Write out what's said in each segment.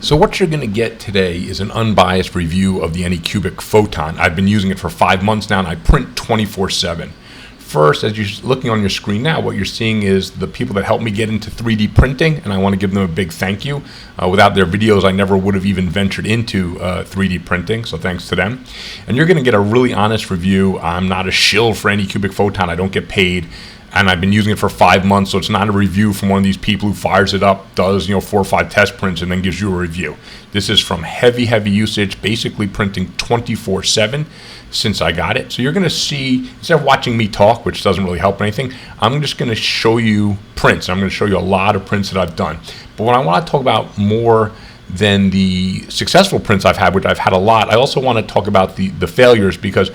So what you're going to get today is an unbiased review of the Anycubic Photon. I've been using it for 5 months now, and I print 24/7. First, as you're looking on your screen now, what you're seeing is the people that helped me get into 3D printing, and I want to give them a big thank you. Without their videos, I never would have even ventured into 3D printing, so thanks to them. And you're going to get a really honest review. I'm not a shill for Anycubic Photon. I don't get paid. And I've been using it for 5 months, so it's not a review from one of these people who fires it up, does 4 or 5 test prints, and then gives you a review. This is from heavy usage, basically printing 24/7 since I got it. So you're going to see, instead of watching me talk, which doesn't really help anything, I'm just going to show you prints. I'm going to show you a lot of prints that I've done. But what I want to talk about more than the successful prints I've had, which I've had a lot, I also want to talk about the failures, because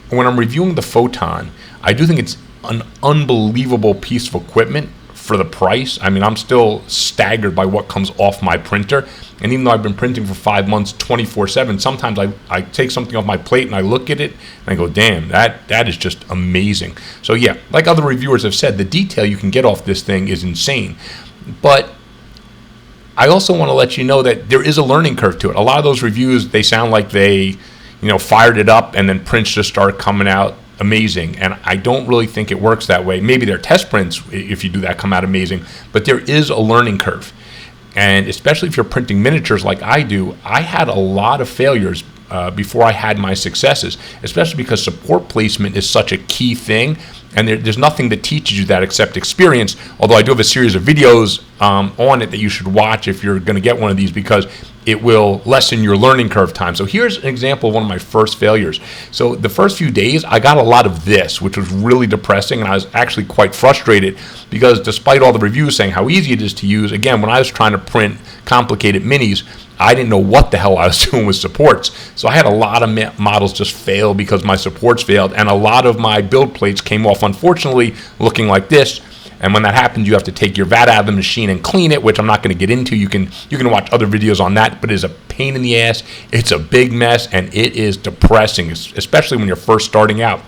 when I'm reviewing the Photon, I do think it's an unbelievable piece of equipment for the price. I mean, I'm still staggered by what comes off my printer. And even though I've been printing for 5 months 24/7, sometimes I take something off my plate and I look at it and I go, damn, that is just amazing. So yeah, like other reviewers have said, the detail you can get off this thing is insane. But I also want to let you know that there is a learning curve to it. A lot of those reviews, they sound like they fired it up and then prints just start coming out amazing, and I don't really think it works that way. Maybe their test prints, if you do that, come out amazing, but there is a learning curve. And especially if you're printing miniatures like I do, I had a lot of failures before I had my successes, especially because support placement is such a key thing, and there's nothing that teaches you that except experience, although I do have a series of videos on it that you should watch if you're going to get one of these, because it will lessen your learning curve time. So here's an example of one of my first failures. So the first few days, I got a lot of this, which was really depressing, and I was actually quite frustrated because despite all the reviews saying how easy it is to use, again, when I was trying to print complicated minis, I didn't know what the hell I was doing with supports. So I had a lot of models just fail because my supports failed, and a lot of my build plates came off, unfortunately, looking like this. And when that happens, you have to take your vat out of the machine and clean it, which I'm not going to get into. You can watch other videos on that, but it is a pain in the ass. It's a big mess, and it is depressing, especially when you're first starting out.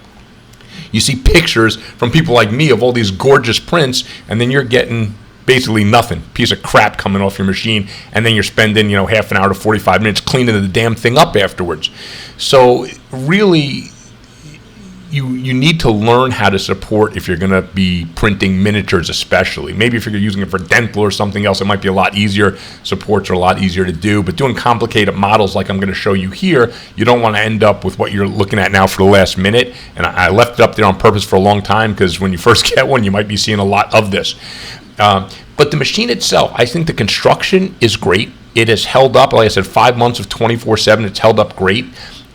You see pictures from people like me of all these gorgeous prints, and then you're getting basically nothing, piece of crap coming off your machine, and then you're spending half an hour to 45 minutes cleaning the damn thing up afterwards. So really, you need to learn how to support if you're going to be printing miniatures, especially. Maybe if you're using it for dental or something else, it might be a lot easier. Supports are a lot easier to do, but doing complicated models like I'm going to show you here, you don't want to end up with what you're looking at now for the last minute. And I left it up there on purpose for a long time, because when you first get one, you might be seeing a lot of this. But the machine itself, I think the construction is great. It has held up, like I said, 5 months of 24/7, it's held up great.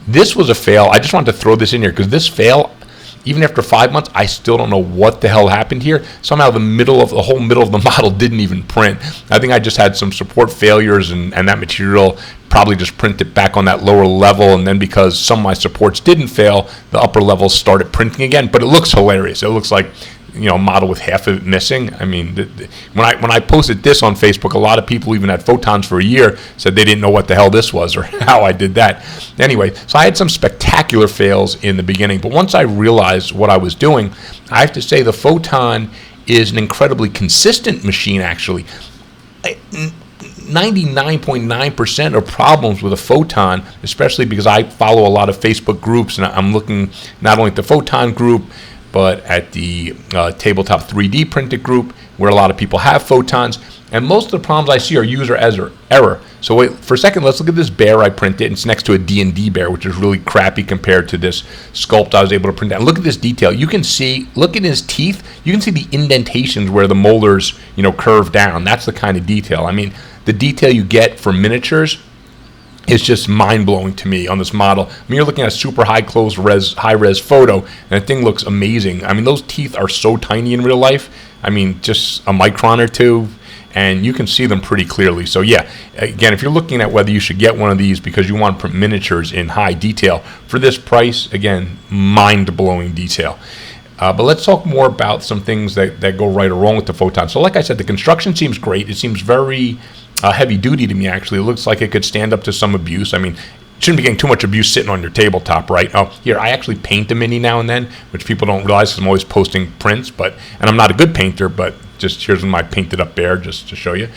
This was a fail. I just wanted to throw this in here because this fail, even after 5 months, I still don't know what the hell happened here. Somehow the whole middle of the model didn't even print. I think I just had some support failures, and that material probably just printed back on that lower level, and then because some of my supports didn't fail, the upper levels started printing again. But it looks hilarious. It looks like a model with half of it missing. I mean, when I posted this on Facebook, a lot of people, even had Photons for a year, said they didn't know what the hell this was or how I did that. Anyway, so I had some spectacular fails in the beginning, but once I realized what I was doing, I have to say the Photon is an incredibly consistent machine, actually. 99.9% of problems with a Photon, especially because I follow a lot of Facebook groups, and I'm looking not only at the Photon group, but at the tabletop 3D printed group, where a lot of people have Photons. And most of the problems I see are user error. So wait, for a second, let's look at this bear I printed. It's next to a D&D bear, which is really crappy compared to this sculpt I was able to print out. Look at this detail. You can see, look at his teeth. You can see the indentations where the molars, curve down. That's the kind of detail. I mean, the detail you get for miniatures is just mind-blowing to me on this model. I mean, you're looking at a super high-res photo, and the thing looks amazing. I mean, those teeth are so tiny in real life. I mean, just a micron or two, and you can see them pretty clearly. So yeah, again, if you're looking at whether you should get one of these because you want to print miniatures in high detail, for this price, again, mind-blowing detail. But let's talk more about some things that go right or wrong with the Photon. So like I said, the construction seems great. It seems very heavy duty to me, actually. It looks like it could stand up to some abuse. I mean, shouldn't be getting too much abuse sitting on your tabletop, right? Oh, here, I actually paint a mini now and then, which people don't realize because I'm always posting prints, and I'm not a good painter, but just here's my painted up bear just to show you.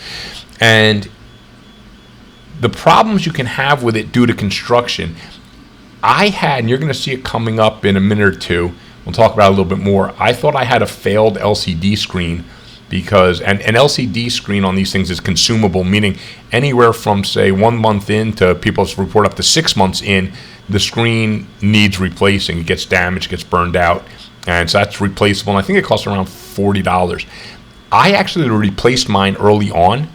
And the problems you can have with it due to construction, I had, and you're going to see it coming up in a minute or two, we'll talk about it a little bit more. I thought I had a failed LCD screen because an LCD screen on these things is consumable, meaning anywhere from, say, 1 month in to people's report up to 6 months in, the screen needs replacing. It gets damaged, gets burned out, and so that's replaceable. And I think it costs around $40. I actually replaced mine early on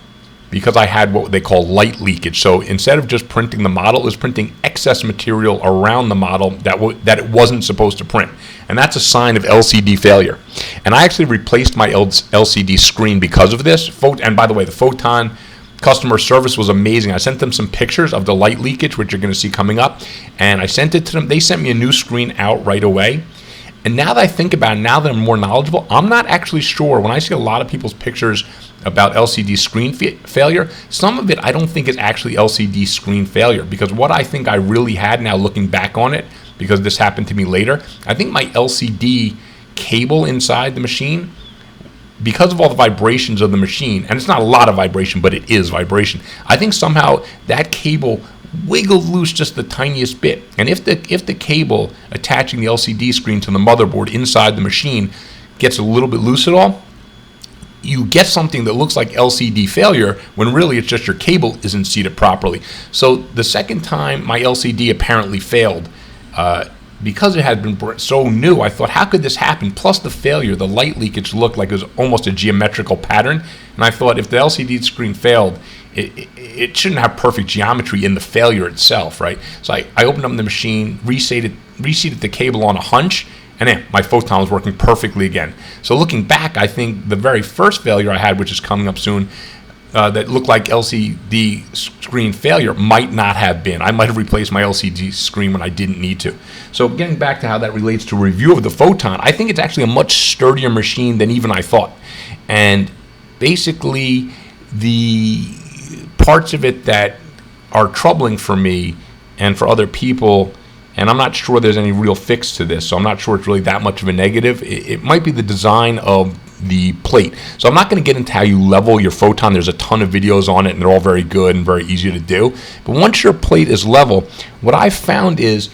because I had what they call light leakage. So instead of just printing the model, it was printing excess material around the model that it wasn't supposed to print. And that's a sign of LCD failure. And I actually replaced my LCD screen because of this. And by the way, the Photon customer service was amazing. I sent them some pictures of the light leakage, which you're going to see coming up, and I sent it to them. They sent me a new screen out right away. And now that I think about it, now that I'm more knowledgeable, I'm not actually sure. When I see a lot of people's pictures about LCD screen failure, some of it I don't think is actually LCD screen failure, because what I think I really had now looking back on it, because this happened to me later, I think my LCD cable inside the machine, because of all the vibrations of the machine, and it's not a lot of vibration, but it is vibration, I think somehow that cable wiggled loose just the tiniest bit. And if the cable attaching the LCD screen to the motherboard inside the machine gets a little bit loose at all, you get something that looks like LCD failure when really it's just your cable isn't seated properly. So the second time my LCD apparently failed, because it had been so new, I thought, how could this happen? Plus the failure, the light leakage looked like it was almost a geometrical pattern. And I thought, if the LCD screen failed, it shouldn't have perfect geometry in the failure itself, right? So I opened up the machine, reseated the cable on a hunch, and then my Photon was working perfectly again. So looking back, I think the very first failure I had, which is coming up soon, that looked like LCD screen failure, might not have been. I might have replaced my LCD screen when I didn't need to. So getting back to how that relates to a review of the Photon, I think it's actually a much sturdier machine than even I thought. And basically, the parts of it that are troubling for me and for other people, and I'm not sure there's any real fix to this, so I'm not sure it's really that much of a negative. It might be the design of the plate. So I'm not going to get into how you level your Photon. There's a ton of videos on it, and they're all very good and very easy to do. But once your plate is level, what I've found is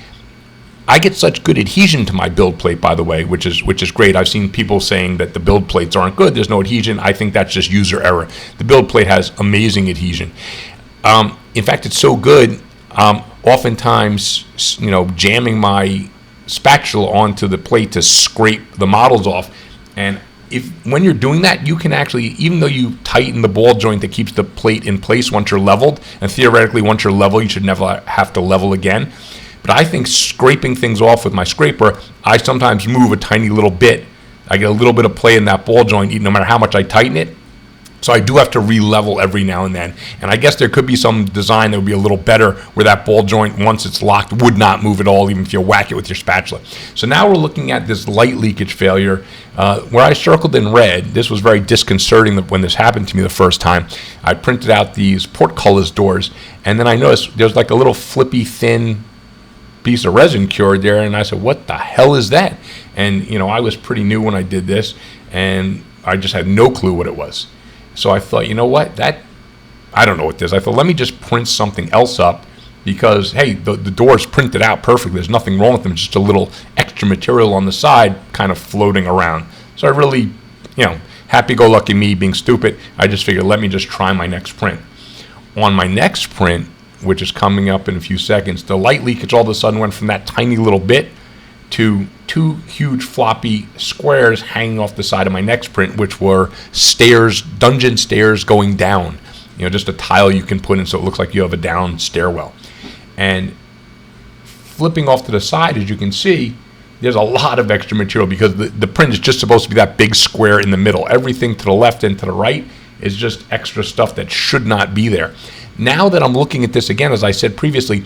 I get such good adhesion to my build plate, by the way, which is great. I've seen people saying that the build plates aren't good, there's no adhesion. I think that's just user error. The build plate has amazing adhesion. In fact, it's so good, oftentimes, jamming my spatula onto the plate to scrape the models off. And when you're doing that, you can actually, even though you tighten the ball joint that keeps the plate in place once you're leveled, and theoretically once you're level, you should never have to level again. But I think scraping things off with my scraper, I sometimes move a tiny little bit. I get a little bit of play in that ball joint, no matter how much I tighten it. So I do have to re-level every now and then. And I guess there could be some design that would be a little better where that ball joint, once it's locked, would not move at all, even if you whack it with your spatula. So now we're looking at this light leakage failure. Where I circled in red, this was very disconcerting when this happened to me the first time. I printed out these portcullis doors, and then I noticed there's like a little flippy, thin piece of resin cured there, and I said, what the hell is that? And I was pretty new when I did this, and I just had no clue what it was. So I thought, what, I don't know what this is. I thought, let me just print something else up, because hey, the door's printed out perfectly, there's nothing wrong with them, just a little extra material on the side kind of floating around. So I really, happy-go-lucky me being stupid, I just figured, let me just try my next print. On my next print, which is coming up in a few seconds, the light leakage all of a sudden went from that tiny little bit to two huge floppy squares hanging off the side of my next print, which were stairs, dungeon stairs going down. Just a tile you can put in so it looks like you have a down stairwell. And flipping off to the side, as you can see, there's a lot of extra material, because the print is just supposed to be that big square in the middle. Everything to the left and to the right is just extra stuff that should not be there. Now that I'm looking at this again, as I said previously,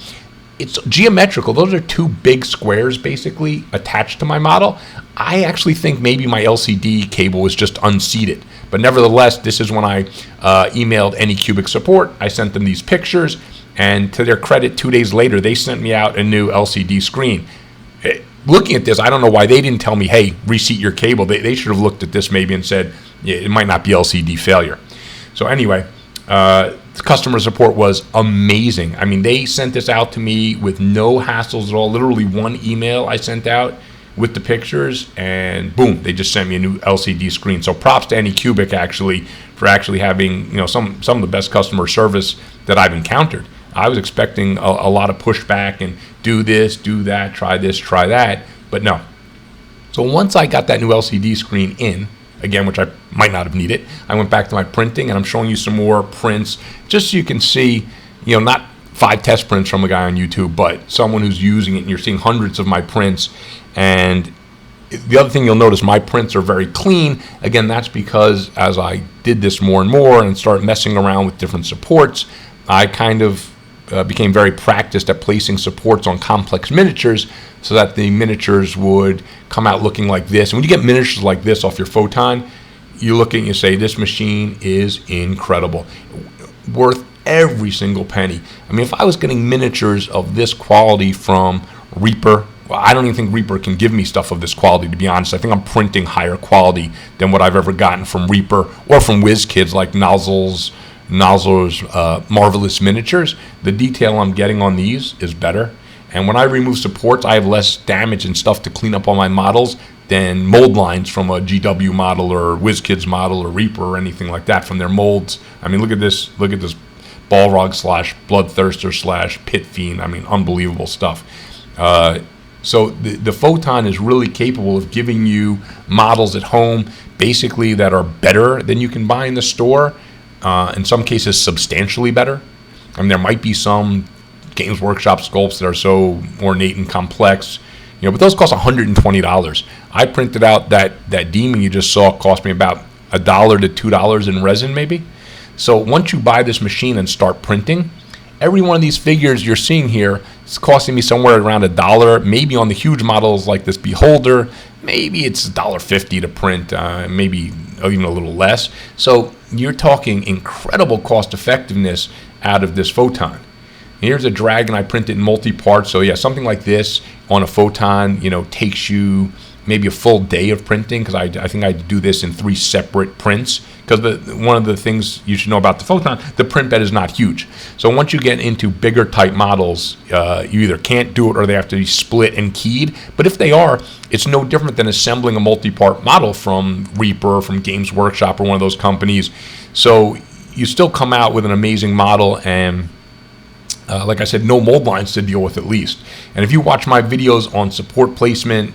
it's geometrical. Those are two big squares basically attached to my model. I actually think maybe my LCD cable was just unseated. But nevertheless, this is when I emailed Anycubic support. I sent them these pictures, and to their credit, 2 days later, they sent me out a new LCD screen. Looking at this, I don't know why they didn't tell me, hey, reseat your cable. They should have looked at this maybe and said, yeah, it might not be LCD failure. So anyway, customer support was amazing. I mean, they sent this out to me with no hassles at all. Literally one email I sent out with the pictures, and boom, they just sent me a new LCD screen. So props to Anycubic actually for actually having, you know, some of the best customer service that I've encountered. I was expecting a lot of pushback and do this, do that, try this, try that, but no. So once I got that new LCD screen in, again, which I might not have needed, I went back to my printing, and I'm showing you some more prints just so you can see, you know, not 5 test prints from a guy on YouTube, but someone who's using it, and you're seeing hundreds of my prints. And the other thing you'll notice, my prints are very clean. Again, that's because as I did this more and more and started messing around with different supports, I kind of became very practiced at placing supports on complex miniatures so that the miniatures would come out looking like this. And when you get miniatures like this off your Photon, you look at it and you say, this machine is incredible, worth every single penny. I mean, if I was getting miniatures of this quality from Reaper, well, I don't even think Reaper can give me stuff of this quality, to be honest. I think I'm printing higher quality than what I've ever gotten from Reaper or from WizKids like Nozzle's Marvelous Miniatures. The detail I'm getting on these is better. And when I remove supports, I have less damage and stuff to clean up on my models than mold lines from a GW model or WizKids model or Reaper or anything like that from their molds. I mean, look at this Balrog / Bloodthirster / Pit Fiend. I mean, unbelievable stuff. So the Photon is really capable of giving you models at home, basically, that are better than you can buy in the store. In some cases, substantially better. I mean, there might be some Games Workshop sculpts that are so ornate and complex, you know, but those cost $120. I printed out that demon you just saw cost me about $1 to $2 in resin, maybe. So once you buy this machine and start printing, every one of these figures you're seeing here is costing me somewhere around $1. Maybe on the huge models like this Beholder, maybe it's $1.50 to print, maybe even a little less. So you're talking incredible cost effectiveness out of this Photon. Here's a dragon I printed in multi-parts. So yeah, something like this on a Photon, you know, takes you maybe a full day of printing, because I think I do this in 3 separate prints. Because one of the things you should know about the Photon, the print bed is not huge. So once you get into bigger type models, you either can't do it or they have to be split and keyed. But if they are, it's no different than assembling a multi-part model from Reaper, from Games Workshop, or one of those companies. So you still come out with an amazing model, and like I said, no mold lines to deal with at least. And if you watch my videos on support placement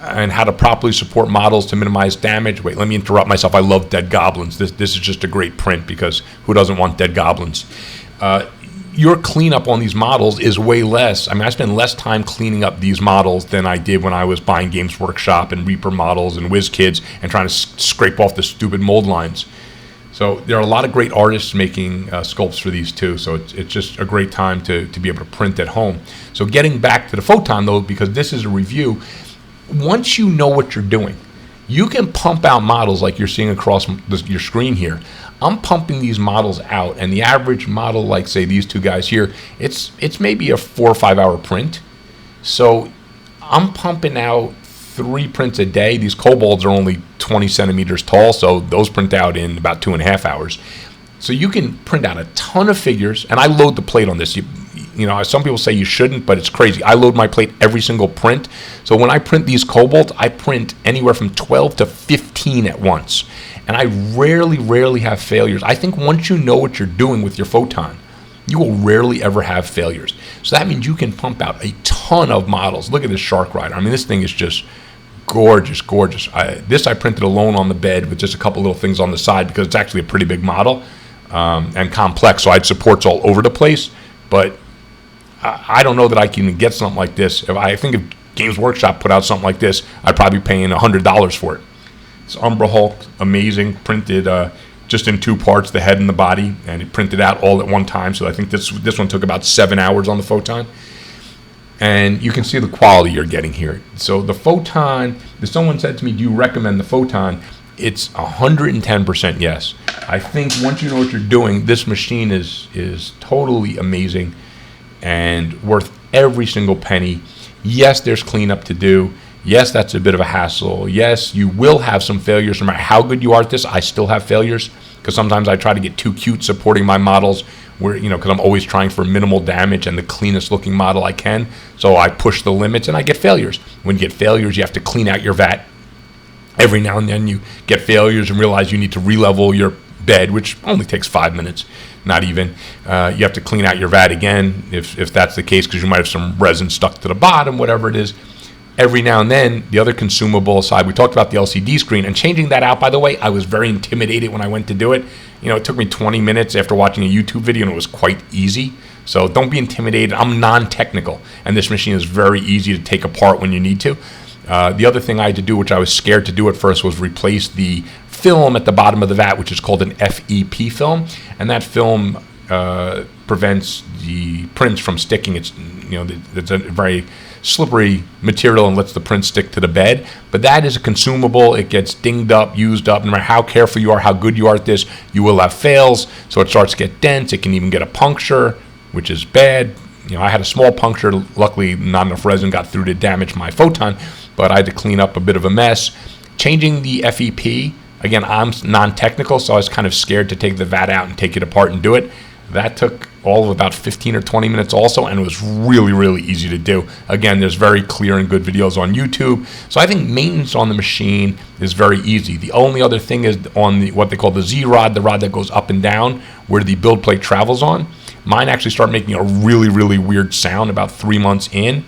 and how to properly support models to minimize damage. Wait, let me interrupt myself. I love dead goblins. This is just a great print, because who doesn't want dead goblins? Your cleanup on these models is way less. I mean, I spend less time cleaning up these models than I did when I was buying Games Workshop and Reaper models and WizKids and trying to scrape off the stupid mold lines. So there are a lot of great artists making sculpts for these too. So it's just a great time to be able to print at home. So getting back to the Photon though, because this is a review, once you know what you're doing, you can pump out models like you're seeing across your screen here. I'm pumping these models out, and the average model, like say these two guys here, it's maybe a 4 or 5 hour print. So I'm pumping out 3 prints a day. These kobolds are only 20 centimeters tall, so those print out in about 2.5 hours. So you can print out a ton of figures, and I load the plate on this. You know, some people say you shouldn't, but it's crazy. I load my plate every single print. So when I print these kobolds, I print anywhere from 12 to 15 at once. And I rarely have failures. I think once you know what you're doing with your Photon, you will rarely ever have failures. So that means you can pump out a ton of models. Look at this Shark Rider. I mean, this thing is just gorgeous. This I printed alone on the bed with just a couple little things on the side, because it's actually a pretty big model and complex. So I had supports all over the place. But I don't know that I can get something like this. I think if Games Workshop put out something like this, I'd probably be paying $100 for it. It's Umbra Hulk, amazing, printed just in 2 parts, the head and the body, and it printed out all at one time. So I think this one took about 7 hours on the Photon. And you can see the quality you're getting here. So the Photon, if someone said to me, do you recommend the Photon? It's 110% yes. I think once you know what you're doing, this machine is totally amazing and worth every single penny. Yes, there's cleanup to do. Yes, that's a bit of a hassle. Yes, you will have some failures. No matter how good you are at this, I still have failures. because sometimes I try to get too cute supporting my models where, because I'm always trying for minimal damage and the cleanest looking model I can. So I push the limits and I get failures. When you get failures, you have to clean out your vat. Every now and then you get failures and realize you need to re-level your bed, which only takes 5 minutes, not even. You have to clean out your vat again if that's the case, because you might have some resin stuck to the bottom, whatever it is. Every now and then, the other consumable side, we talked about the LCD screen, and changing that out, by the way, I was very intimidated when I went to do it. It took me 20 minutes after watching a YouTube video, and it was quite easy. So don't be intimidated. I'm non-technical, and this machine is very easy to take apart when you need to. The other thing I had to do, which I was scared to do at first, was replace the film at the bottom of the vat, which is called an FEP film, and that film prevents the prints from sticking. It's a very slippery material and lets the print stick to the bed. But that is a consumable. It gets dinged up, used up. No matter how careful you are, how good you are at this, you will have fails. So it starts to get dense. It can even get a puncture, which is bad. I had a small puncture. Luckily, not enough resin got through to damage my photon, but I had to clean up a bit of a mess. Changing the FEP, again, I'm non-technical, so I was kind of scared to take the vat out and take it apart and do it. That took all of about 15 or 20 minutes also, and it was really, really easy to do. Again, there's very clear and good videos on YouTube. So I think maintenance on the machine is very easy. The only other thing is on what they call the Z-rod, the rod that goes up and down, where the build plate travels on. Mine actually started making a really, really weird sound about 3 months in,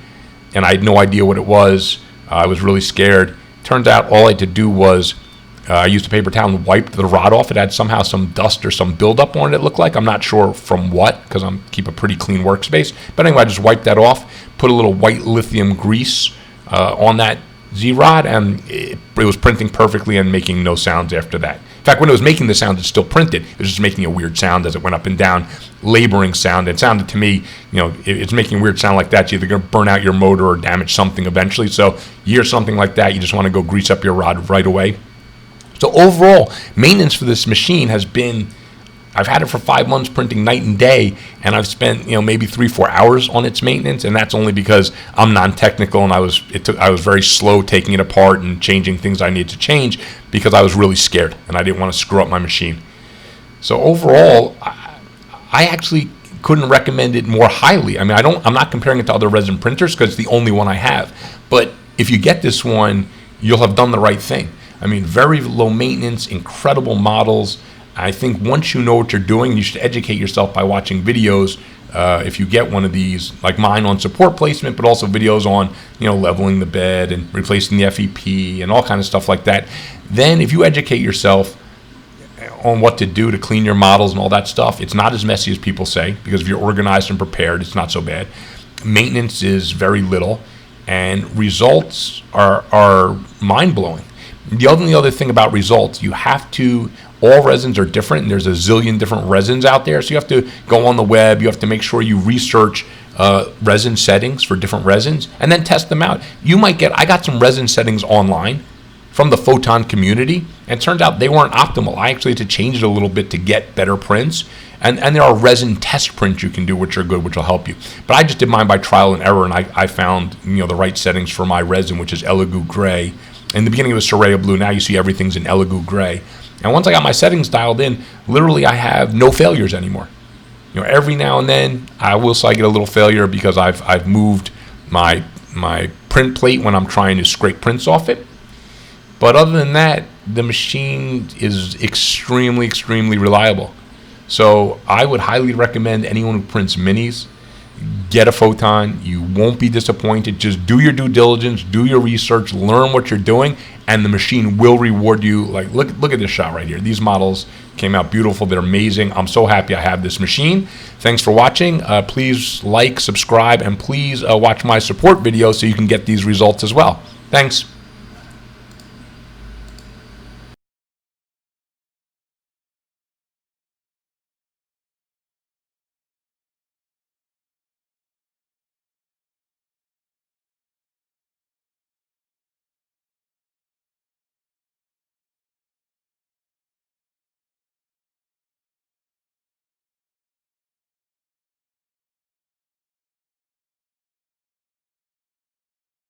and I had no idea what it was. I was really scared. Turns out all I had to do was I used a paper towel and wiped the rod off. It had somehow some dust or some buildup on it, it looked like. I'm not sure from what, because I keep a pretty clean workspace. But anyway, I just wiped that off, put a little white lithium grease on that Z-rod, and it was printing perfectly and making no sounds after that. In fact, when it was making the sound, it still printed. It was just making a weird sound as it went up and down, laboring sound. It sounded to me, it's making a weird sound like that. It's either going to burn out your motor or damage something eventually. So you hear something like that, you just want to go grease up your rod right away. So overall, maintenance for this machine has been, I've had it for 5 months printing night and day, and I've spent maybe 3-4 hours on its maintenance, and that's only because I'm non-technical and I was very slow taking it apart and changing things I needed to change because I was really scared and I didn't want to screw up my machine. So overall, I actually couldn't recommend it more highly. I mean, I'm not comparing it to other resin printers because it's the only one I have. But if you get this one, you'll have done the right thing. I mean, very low maintenance, incredible models. I think once you know what you're doing, you should educate yourself by watching videos. If you get one of these, like mine on support placement, but also videos on, leveling the bed and replacing the FEP and all kinds of stuff like that. Then if you educate yourself on what to do to clean your models and all that stuff, it's not as messy as people say, because if you're organized and prepared, it's not so bad. Maintenance is very little, and results are mind-blowing. The only other thing about results, all resins are different, and there's a zillion different resins out there, so you have to go on the web, you have to make sure you research resin settings for different resins, and then test them out. I got some resin settings online from the photon community, and it turns out they weren't optimal. I actually had to change it a little bit to get better prints, and there are resin test prints you can do, which are good, which will help you. But I just did mine by trial and error, and I found the right settings for my resin, which is Elegoo gray. In the beginning it was Soraya blue. Now you see everything's in Elegoo gray. And once I got my settings dialed in, literally I have no failures anymore. Every now and then I will get a little failure because I've moved my print plate when I'm trying to scrape prints off it. But other than that, the machine is extremely, extremely reliable. So I would highly recommend anyone who prints minis, get a photon. You won't be disappointed. Just do your due diligence, do your research, learn what you're doing, and the machine will reward you. Like, look at this shot right here. These models came out beautiful. They're amazing. I'm so happy I have this machine. Thanks for watching. Please like, subscribe, and please watch my support video so you can get these results as well. Thanks.